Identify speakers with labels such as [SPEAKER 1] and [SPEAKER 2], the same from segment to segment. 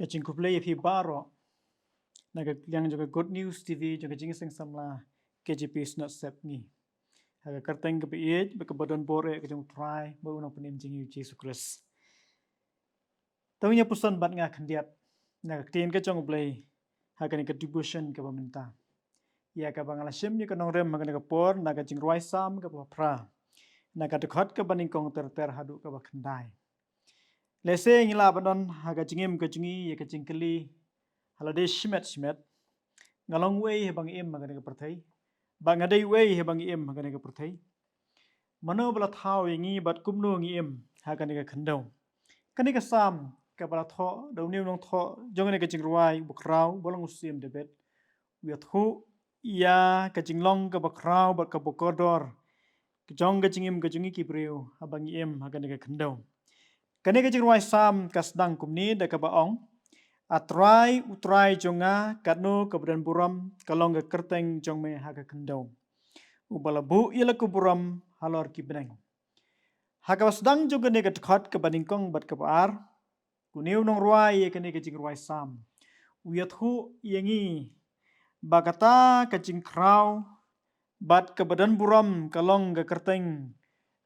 [SPEAKER 1] Kacing kuplay fi baro naga yang juga good news TV juga jing sing samla KJP snot sep ni haga karteng ke piit be badan bore ke jong try ba unang penim jing Jesus Christ tawnya pusan bat nga khandiat naga tien ke jong play haga ni contribution ke pemerintah ya ka bangala sim ni kanong rem haga ni por naga jing ruai sam ke pra naga dekhot ke baning kong ter hadu ke bakhandai lese ngila badon haga jingim ke jingi ya ke jingkeli halade shimet ngalong wei he bang im magane ka perthai bang adai wei he bang im magane ka perthai mano bala thau yangi bat kumno ngi im ha kane ka khandau kane ka sam ka bala tho do niu nong tho jongane ka jingruai bukrau bolong usim debet wi thu ya ka jinglong ka bakrau ba ka bokodor ka jong ka jingim ka jingi ki breu ha bang im ha kane ka khandau kane ka jingruai sam ka sedang kumni da ka baong utrai jonga katno keberan buram kalong ke kerteng jong me haga kendau ubala bu ila ku buram halor ki beneng haga wasdang jonga ne kat khot ke baningkong bat ke par kuniu nong ruai ye kene ke jing ruai sam uyat hu yengi bagata ke jing krau bat ke badan buram kalong ke kerteng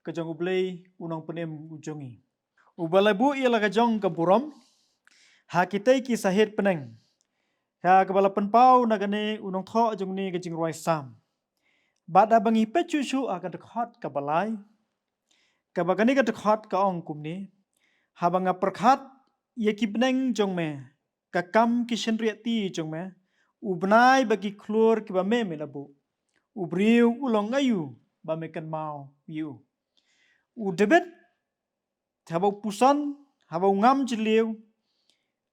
[SPEAKER 1] ke jong ublei unang penem ujongi ubala bu ila ke jong ke buram hakitai ki sahid peneng ha kebala penpau nagane unong tho jong ni ke jing ruai sam bada bangi pechuchu akan dekhot ke balai ke bagani ke dekhot ke ong kumni habanga perkhat ye ki peneng jong me ka kam ki shenriati jong me ubnai bagi klur ki ba me melabu ubriu ulong ayu ba me kan mau yu u debet habau pusan habau ngam jeliu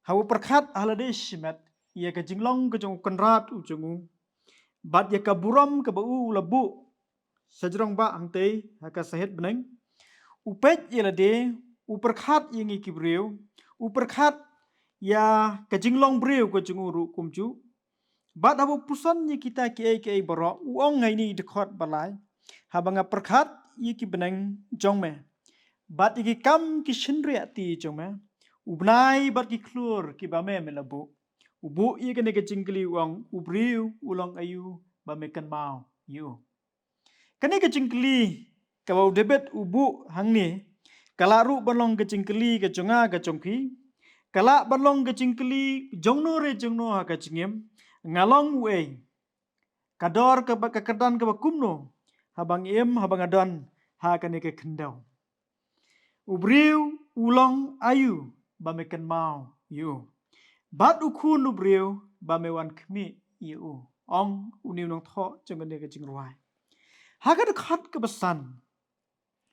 [SPEAKER 1] habau perkhat halade shimet ia ke jinglong ke jong kenrat ujongu bat ya ka buram ke bau labu sajrong ba angte haka sahet beneng upet ya lade uperkhat yengi kibreu uperkhat ya ke jinglong breu ke jongu ru kumju bat habu pusan ye kita ke baro uong ngai ni dekhot balai habanga perkhat ye ki beneng jong me bat iki kam ki shinria ti jong me ubnai bat ki klur ki ba me melabu ubu ye kene ke jingkli uang ubriu ulong ayu ba me kan mau yu kene ke jingkli ka bau debet ubu hangni kala ru balong ke jingkli ke jonga ke jongki kala balong ke jingkli jongno re jongno ha ka jingem ngalong wei kador ke ba kedan ke kumno habang em habang adon ha kene ke kendau ubriu ulong ayu ba me kan mau yu bat ukun ubriu ba me wan kmi yu ong uniu nong tho jongane ke jingruai haga de khat ke besan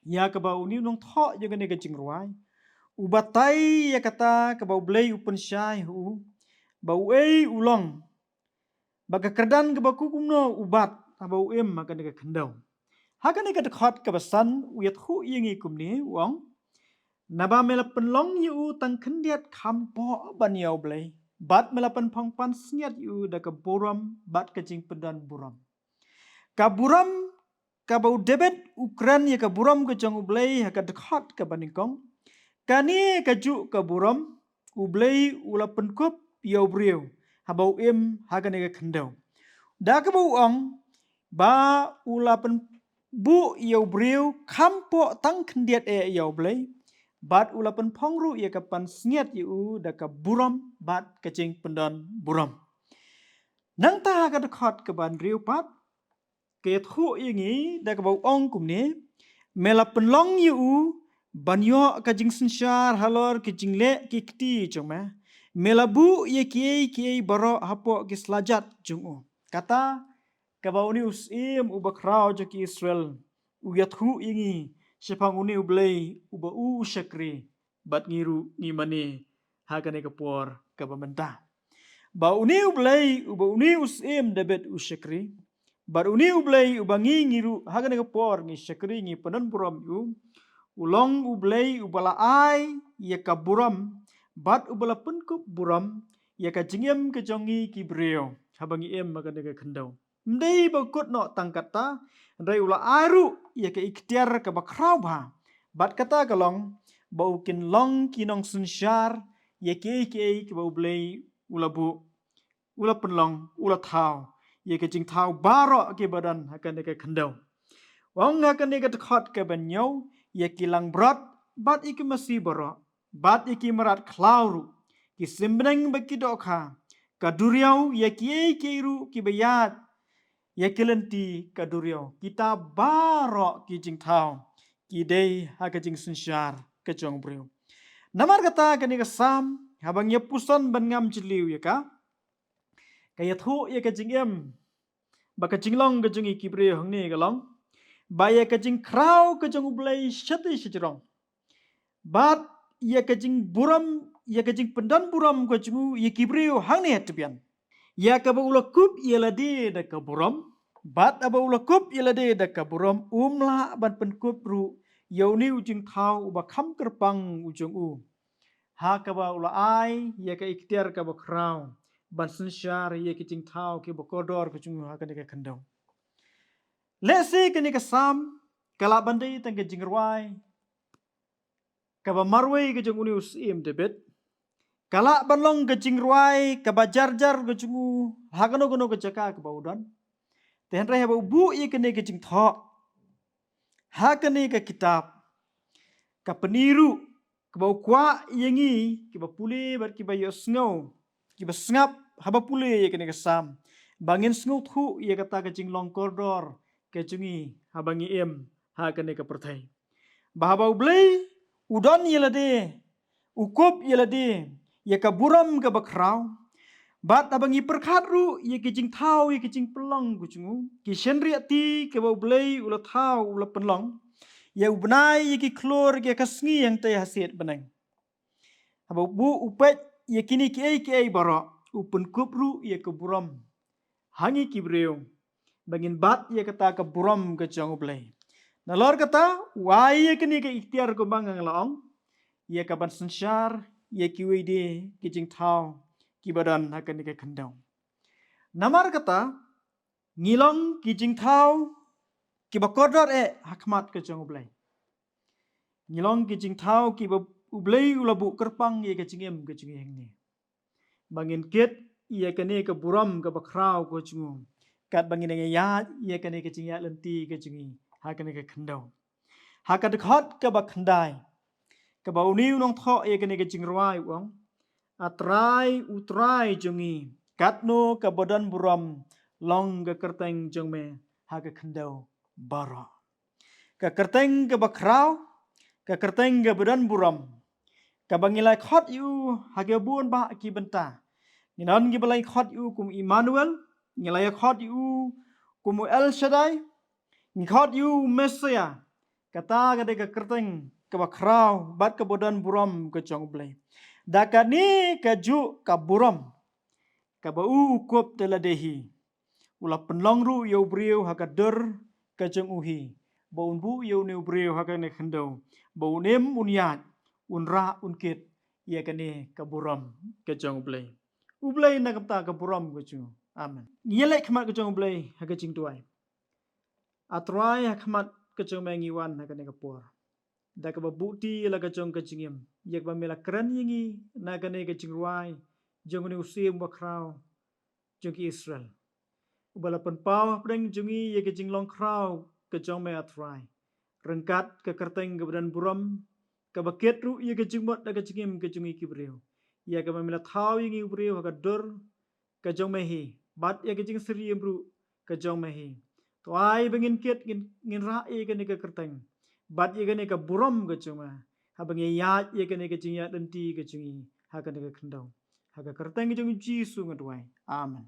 [SPEAKER 1] ya ke ba uniu nong tho jongane ke jingruai ubatai ya kata ke ba blei upun syai hu ba ei ulong baga kerdan ke ba kukumno ubat abau em maka ke kendau haga ne ke khat ke besan uyat hu yengi kumni wong naba melapen long yu tang kendiat kampo baniau blei bat melapan pangpan sniat yu da ke buram bat ke jing pedan buram ka buram ka bau debet ukran ya ka buram ke jong ublei ha ka dekhot ke baningkong kani ka ju ka buram ublei ula penkup ya ubriu ha bau em ha ka ne ke kendau da ka bau ong ba ula pen bu ya ubriu kampo tang kendiat ya ublei bat ulapan pongru ia kapan sniat yu da ka buram bat kecing pendan buram nang ta ka dekhot ke ban riu pat ke thu yengi da ka bau ong kumni mela penlong yu banyo ka jing sensyar halor ke jingle ki kti choma mela bu ye ki baro hapo ki slajat jungu kata ka bau ni usim ubakrau jo ki Israel uyat hu yengi sepang uni ublei uba syakri bat ngiru ngimani hakane kapor ka pemerintah ba uni ublei uba uni usim debet usyakri bat uni ublei uba ngiru hakane kapor ngi syakri ngi penan buram yu ulong ublei ubala ai ya kaburam bat ubala penkup buram ya ka jingem ke jongi ki breo habangi em makane ka kendau ndai bakut no tangkata ndai ula aru ya ke ikhtiar ke bakrau ba bat kata kalong baukin long kinong sunsyar ye ke ba ublei ulabu ula penlong ula thau ye ke jing thau baro ke badan hakan ke khandau wong hakan ke khot ke banyo ye kilang brot bat iki masi baro bat iki marat klauru ki simbreng bekido kha kaduriau ye ke ru ki bayat ye kelenti kaduriau kita baro ki jing thau ki dei hakan jing sunshar ke jong breu namar kata kani ka sam habang ye puson ban ngam chiliu ye ka kaya thu ye ka jing em ba ka jing long ka jing ki bre hong ne ka long ba ye ka jing krau ka jing ublai shati shijrong bat ye ka jing buram ye ka jing pendan buram ka jing ye ki bre hang ne atbian ya ka ba ula kup ye la de da ka buram bat aba ula kup ye la de da ka buram umla ban pen kup ru yau ni ujing thau ba kham kerpang ujung u ha ka ba ula ai ye ka ikhtiar ka ba krau ban sunshar ye ki jing thau ki ba kodor ka jing ha ka ne ka khandau lesi ka ne ka sam kala bandai tang ka jing rwai ka ba marwai ka jing uni usim debet kala balong ka jing rwai ka ba jar ka jing ha ka no ka jaka ka ba udan ten ra ba bu ye ka ne ka jing tho ha ka ne ka kitab ka peniru ka ba kwa yengi ki ba puli bar ki ba yo snow ki ba snap haba puli ye ka ne ka sam bangin snow thu ye ka ta ka jing long koridor ka jingi habangi em ha ka ne ka perthai ba ba ublei udan ye la de ukup ye la de ye ka buram ka ba krau bat abangi perkhat ru ye ki jing thau ye ki jing pelong ku chungu ki shenri ati ke ba ublei ula thau ula pelong ye ubnai ye ki klor ke kasngi yang te hasit benang haba bu upet ye kini ki ai baro upun kupru ye ke buram hangi ki breu bangin bat ye kata ke buram ke jong ublei nalor kata wai ye kini ke ikhtiar ko bangang laong ye ka ban sanshar ye ki wede ki jing thau ki badan hakan ke khandau namar kata ngilong ki jing thau ki ba kodor hakmat ke jong ublei ngilong ki jing thau ki ba ublei ulabu kerpang ye ke jingem ke jing heng ni bangin ket ye kane ke buram ke ba krau ko jung kat bangin nge ya ye kane ke jing ya lenti ke jing hakan ke khandau hakat khot ke ba khandai ke ba uniu nong tho ye kane ke jing rwai wong atrai utrai jungi katno ka badan buram long ka kerteng jongme ha ka khandau bara ka kerteng ka bakrau ka kerteng ka badan buram ka bangilai khot yu ha ka bun ba ki benta ninan gi balai khot yu kum Emmanuel ngilai khot yu kum El Shaddai ni khot yu Messiah kata ka de ka kerteng ka bakrau bat ka badan buram ka jong blai dakani kaju kaburam kabau ukup teladehi ula penlong ru yo brio hakader kajeng uhi baun bu yo ne brio hakane khendau bau nem unyat unra unkit ye kane kaburam kajeng ublei na kapta kaburam kaju amen yele khmat kajeng ublei hakajing tuai atrai hakmat kajeng mengiwan hakane kapur da ka bukti la ka chong ka chingim yak ba mela kran yingi na ka ne ka chingwai jong ne usim ba krau jong ki Israel ubala pan pau preng jongi ye ka jinglong krau ka chong me atrai rengkat ka kerteng ka badan buram ka baket ru ye ka jingmot da ka chingim ka jongi ki breu ya ka mela thau yingi breu ka dor ka jong me hi bat ye ka jing sri bru ka jong me hi to ai bengin ket ngin ra ye ka ne ka kerteng bat ye gane ka buram ga chunga habang ye ya ye gane ka chinya danti ga chungi ha ka ne ka khandau ha ka kertang ga chung ji su ngadwai amen